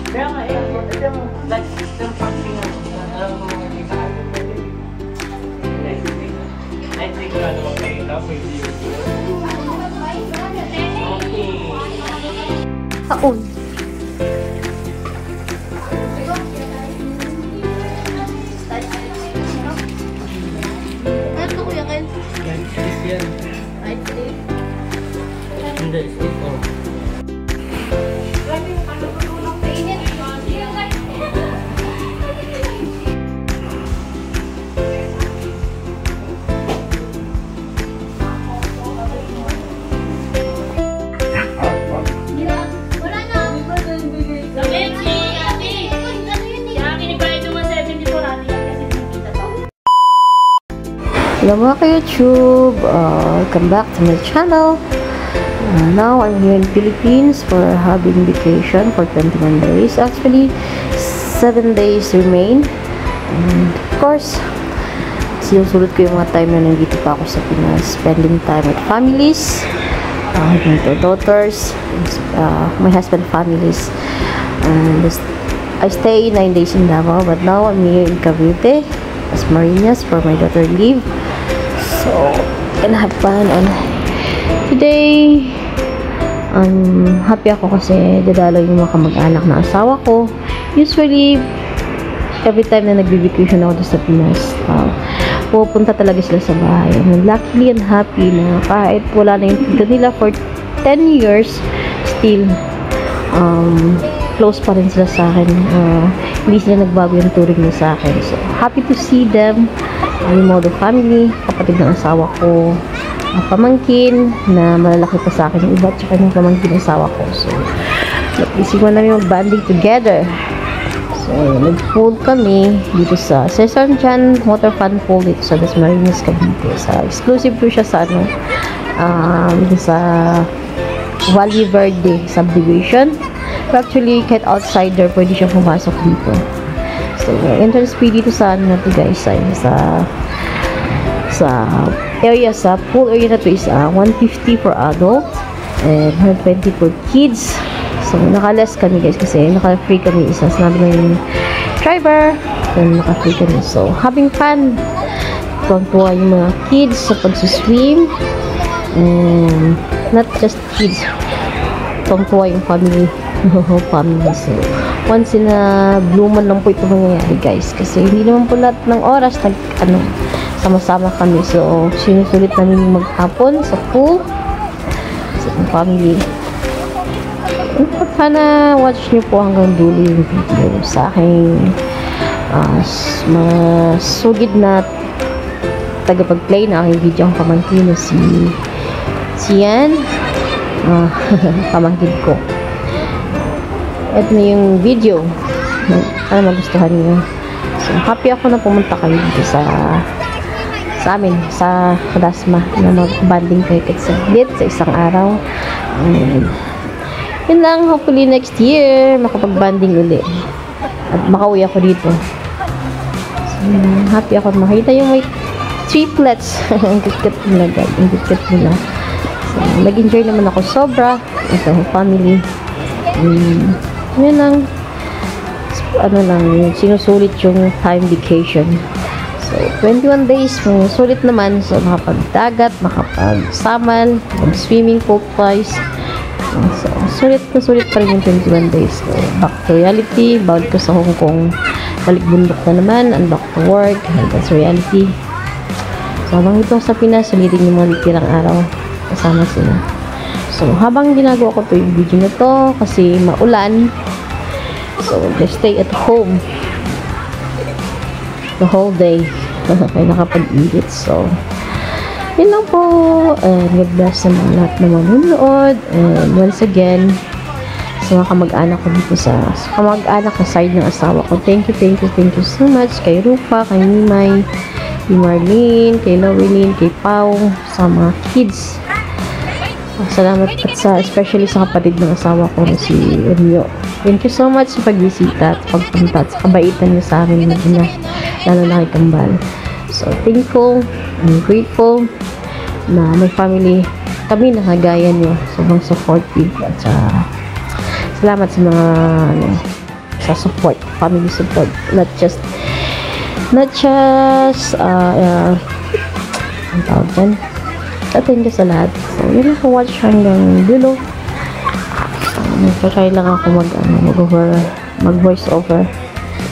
Kaya nga, ito mo, like, yung pagpingan, alam mo, I think na naman kayo na, pwede yun. Taon. Ano ito kuya Ken? Stick yan. Ay, stick. Hindi, stick ko. Hello mga ka-YouTube! Welcome back to my channel. Now I'm here in Philippines for having vacation for 21 days. Actually, 7 days remain. And of course, sinusulit ko yung mga time na nandito pa ako sa Pinas. Spending time with families, my two daughters, my husband families. And I stay 9 days in Davao, but now I'm here in Cavite as Marinas for my daughter leave. So, gonna have fun. And today, happy ako kasi dadalo yung mga kamag-anak na asawa ko. Usually, every time na nag-vacation ako sa Pinas, pupunta talaga sila sa bahay. And luckily and happy na kahit wala na yung tito nila for 10 years, still, close pa rin sila sa akin. Hindi sila nagbago yung turing nila sa akin. So, happy to see them. Yung modo family, kapatid ng asawa ko, pamangkin na malalaki pa sa akin yung iba, tsaka yung pamangkin ng asawa ko. So, isipan namin mag-banding together. So, nag-pool kami dito sa Cesar Chan Water Fun Pool dito sa Dasmariñas, Cavite. Exclusive po siya sa dito sa Valle Verde subdivision. But actually, kahit outsider, pwede siya pumasok dito. So, entrance fee dito sa guys, sa area, sa pool area na to is 150 for adult and 120 for kids. So, naka-less kami guys kasi naka-free kami isa. Sinabi na yung driver, then naka-free kami. So, having fun. Tuwang-tuwa yung mga kids sa pag-swim. And not just kids. Tuwang-tuwa yung family. Family. So, once in a blue moon lang po ito mangyayari guys kasi hindi naman po lahat ng oras sama-sama kami. So sinusulit namin maghapon sa pool sa family. Sana watch nyo po hanggang dulo yung video sa aking masugid na tagapag-play na aking video ang pamangkin na si Yan pamangkin ko. Ito na yung video. Ano magustuhan niyo. So, happy ako na pumunta kayo dito sa amin, sa Dasma na mag-banding kayo sa isang araw. Yun lang. Hopefully next year makapag-banding uli. At makauwi ako dito. So, happy ako na makita yung may triplets. Ang kit-kit nila guys. Ang kit-kit nila. So, nag-enjoy naman ako sobra. Ito, family. Yun lang, sinusulit yung time vacation. So, 21 days, sulit naman. So, makapag-dagat, makapag-samal, mag-swimming pool twice. So, sulit na sulit pa rin yung 21 days. So, back to reality, bawal ko sa Hong Kong, balik bundok na naman, and back to work, and that's reality. So, habang ito sa Pinas, sulitin yung mga litirang araw, kasama sila. So, habang ginagawa ko to yung video na to, kasi maulan, so, just stay at home the whole day. Kaya nakapag-edit. So, yun lang po. And God bless sa mga lahat na manunood. And once again, sa mga kamag-anak ko dito sa kamag-anak na side ng asawa ko, thank you so much. Kay Rupa, kay Nimay, kay Marlene, kay Lowelyn, kay Pau, sa mga kids. Salamat at especially sa kapatid ng asawa ko na si Rio. Thank you so much sa pagbisita at pagpunta at sa kabaitan niyo sa amin na lalo na kay Kambal. So, thankful and grateful na may family kami na kagaya niyo. Sobrang supportive at salamat sa mga sa support, family support, not just ang tawag dyan, thank you sa lahat. So yun lang, watch hanggang dulo. Nagpa-try lang ako mag voice over.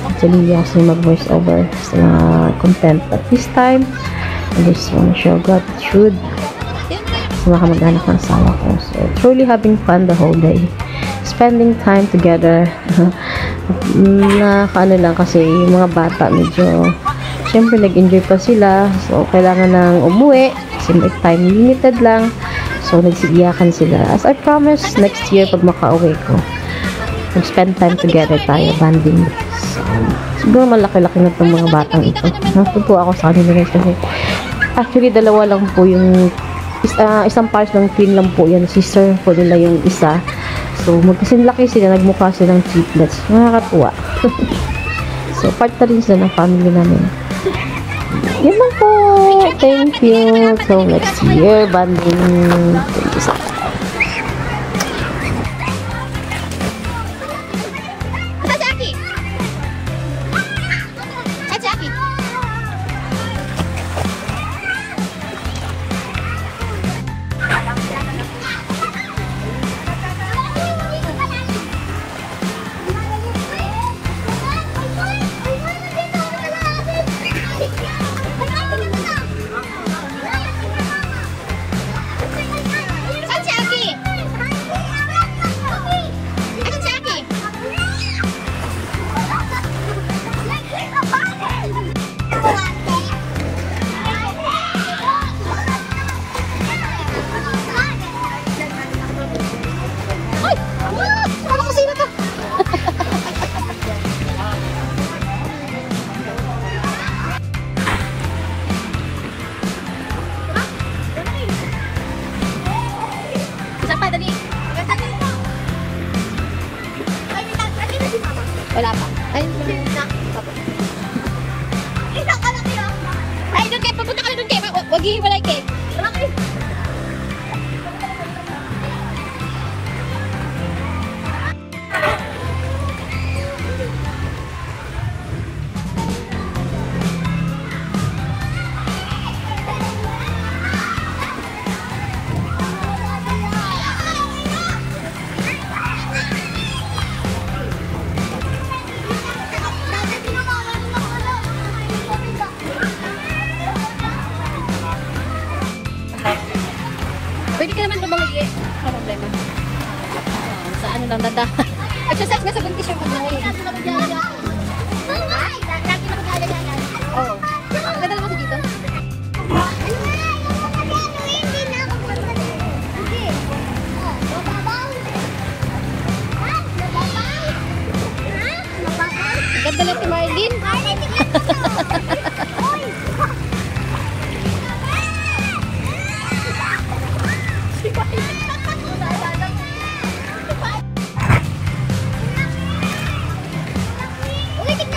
Actually, kasi mag voice over sa mga content at this time. I just want to show gratitude sa mga kamag-anak ng asawa ko. So, truly having fun the whole day. Spending time together. Ano lang kasi yung mga bata medyo syempre nag-enjoy pa sila. So, kailangan nang umuwi kasi may time limited lang. So, nagsigiyakan sila. As I promised, next year pag makauwi ko, mag-spend time together tayo, banding. So, siguro malaki-laki na itong mga batang ito. Natutuwa ako sa kanila guys kasi actually dalawa lang po yung isang pares ng twin lang po yan. Sister po nila yung isa. So, magkasinlaki sila, nagmukha silang triplets. Nakakatuwa. So, part na rin sila ng family namin. Yan lang po. Thank you. So, next year, banding. Thank you so much. Wala pa. Ay, doon kayo. Papunta ka na doon kayo. Huwag hihiwalay kayo. Pwede ka naman lumanggi. Ano problema? Sa ano lang, dada. Exercise nga sa buntis yung pag-away. Oo. Ganda naman sa dito. Ganda lang si Marlene.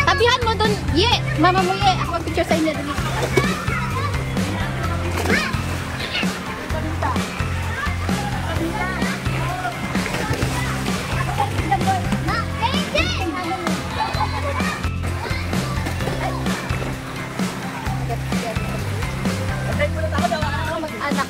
Tabihan mo doon. Ye, mama mo ye. Ako mag-picture sa inyo. Dali. Mag-anak.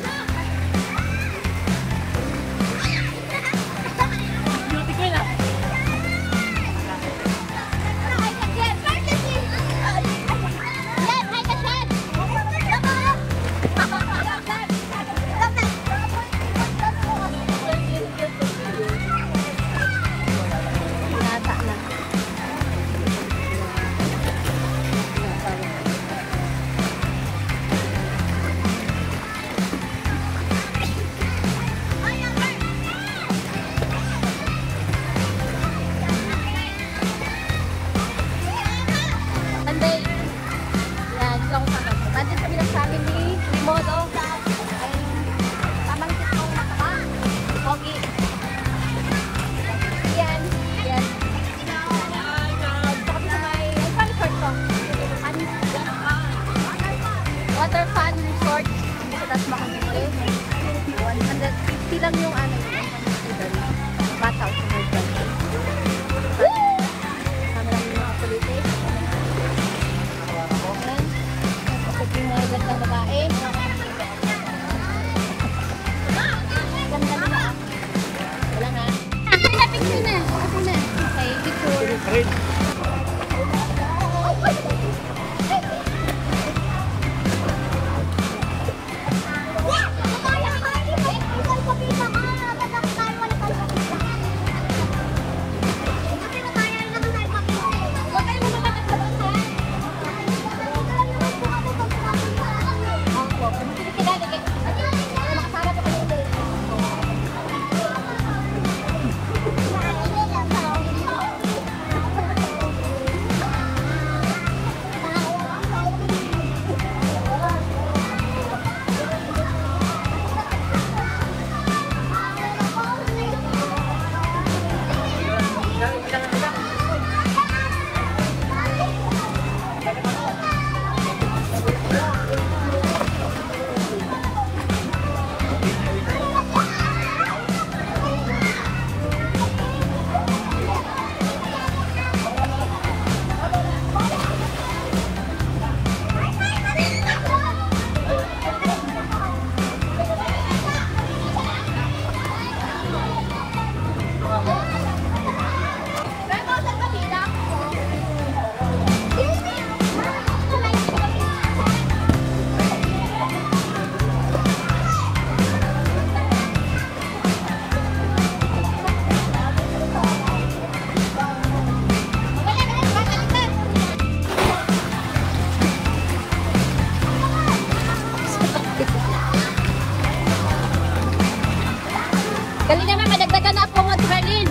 Gali naman, madagdagan na po mo, Berlin.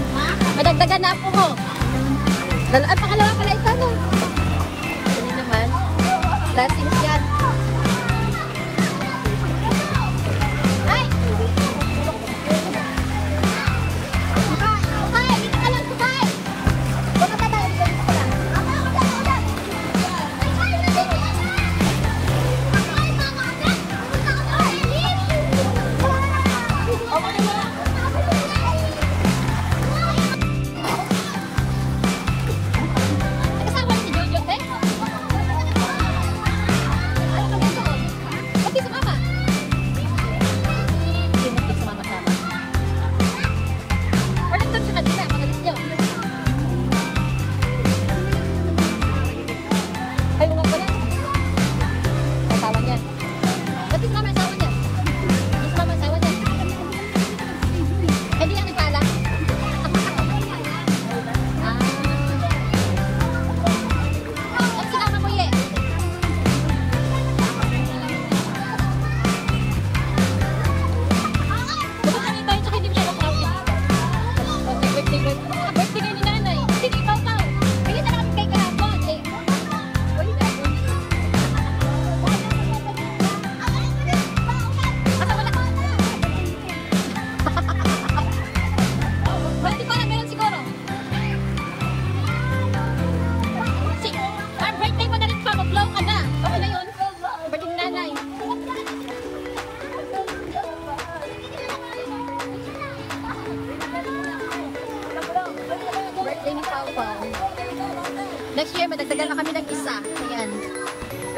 Madagdagan na po mo. Ay, pangalawa pala ito, no? Gali naman. Blessings yan. Ay! Sukay! Dito ka lang, sukay! Baka tatayo dito ka lang. Kasama ni si Jojo, te? Okay, sumama. Hindi mo sumama-sama. Or nagtag siya kanina, magalit niyo. Ay, mga pala. Asawa niya. Ba't di sumama asawa niya? Di sumama asawa niya. Eh, di yan nagpala. Ang sinama mo, ye. Kapag kami tayo, tsaka hindi mo siya nakuha. Birthday kayo ni nanay. Sige, ikaw. Bigyan na namin kay kahapon. Eh. Uy, asa wala ka? Hindi ko alam, meron siguro. Birthday mo na rin pa, mag-blow ka na. Okay na yun. Birthday ni nanay. Birthday ni Papa. Next year, madagdagan na kami ng isa. Ayan.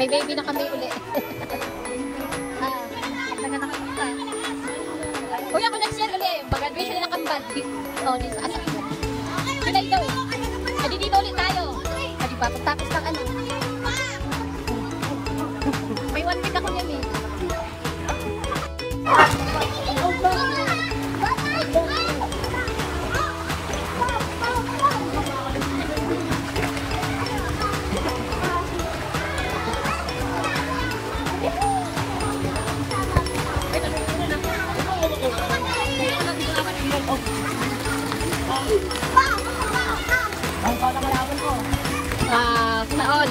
May baby na kami uli. Madagdagan na kami isa. Uy, ako next year uli. Pag-graduation na ng kambal. Oh, dito. Asa? Silay daw eh. Adi dito ulit tayo. Adi pa, pagtapos ng ano. May 1 week ako niyan eh. Kunaon.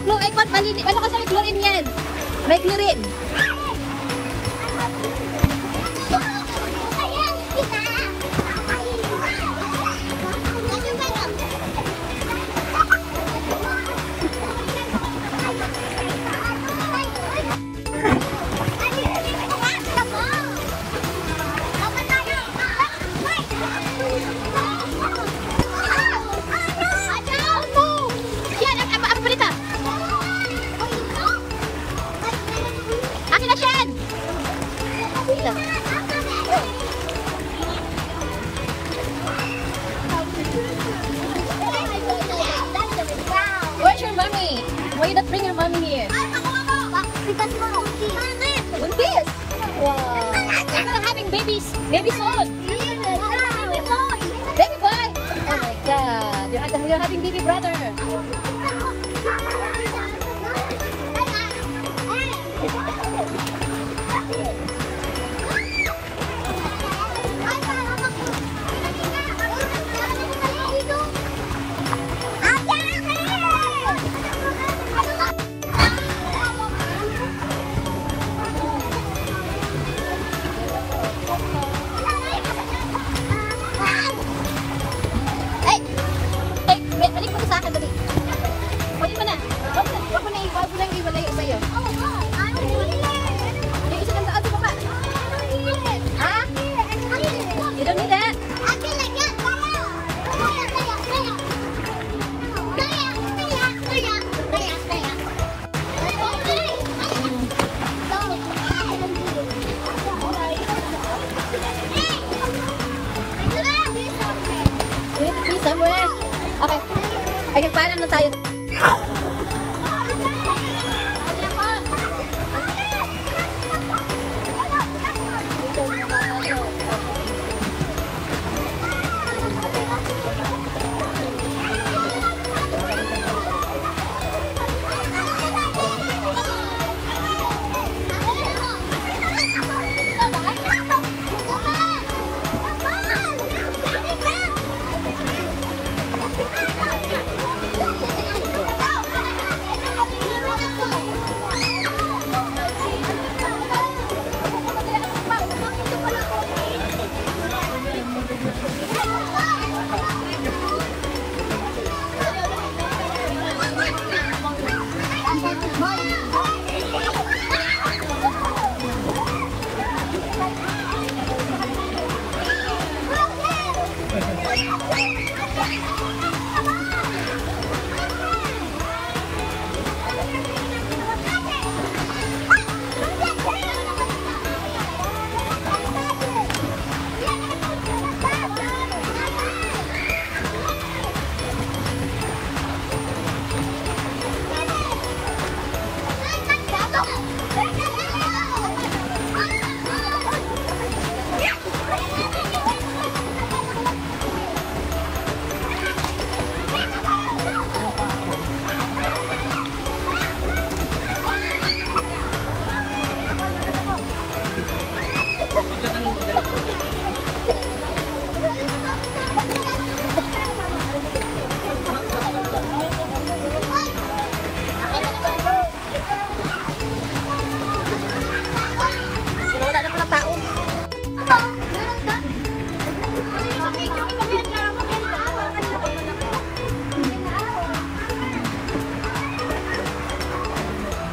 chlorine. Ano kasi may chlorine yan? May chlorine. Yan, ang balita. Akin na siyan. Where's your mommy? Why you not bring your mommy here? Buntis! Wow. You're not having babies. Baby soon. Baby boy. Oh my God. You're having baby brother. Balik mo sa akin, dali. Kunin mo na. Huwag mo na iwalayo sa'yo. Yung isa ng daan sa baba. Ha? You don't need that. Wait, somewhere. Okay. Ay, nagpaalam na tayo.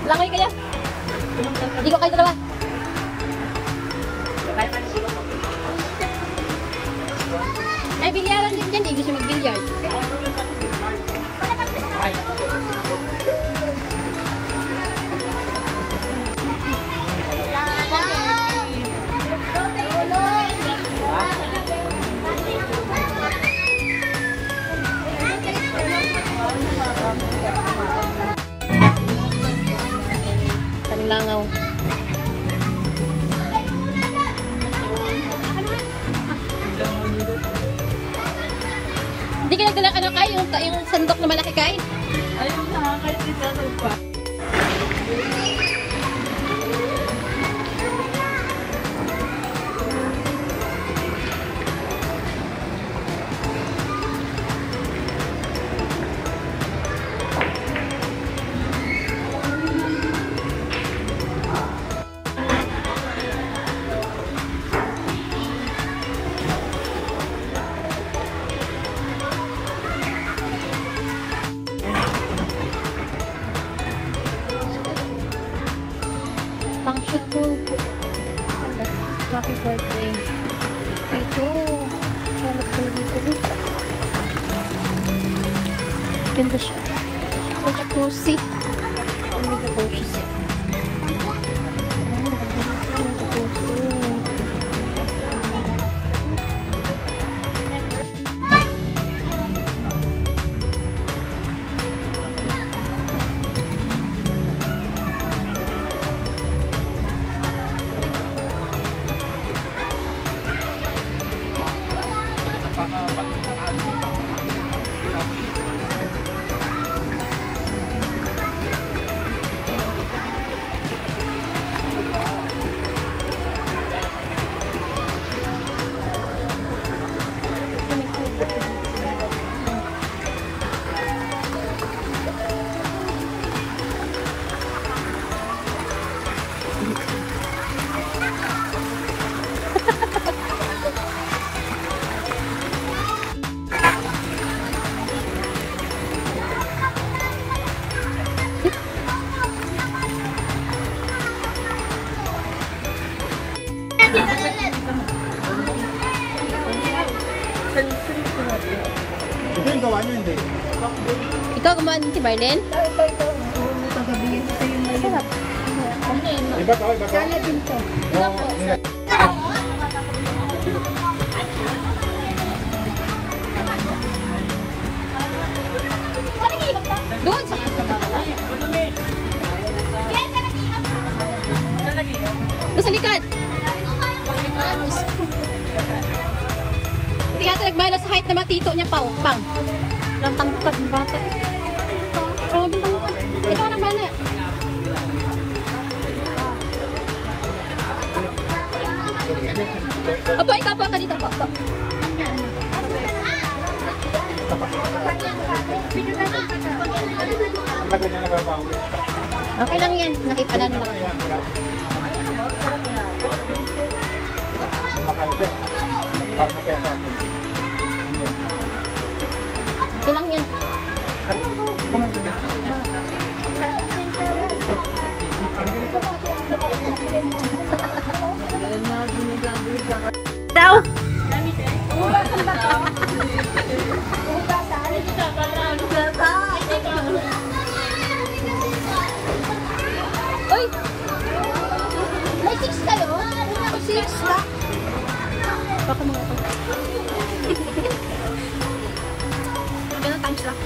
Langoy kayo. Hindi ko kayo dalawa. Ay, bilyaran din dyan. Hindi gusto mag-bilyard. Langaw. Hindi ka nagdala ka na kayo yung sandok na malaki kain? Ayun na, kahit isa pa. Ganda siya. Such a cozy. Mega cozy siya. Ito yung gawa nyo, hindi. Ikaw gumawa din si Marlene? Iba to, iba to. Doon sa... Doon sa likod! Hindi yata nagmala sa height na matito niya, Pao. Pang. Lang tangkad ng bata. Oh, bintang. Ikaw na bala. Apo, ikaw pa ka dito, po. Lagyan niya na gawa. Okay lang yan. Nakipanan lang. Makalite. Okay lang yan. Daw! Uy! May 6 kayo? 6 ba? Baka mga ito. Ganun times lang.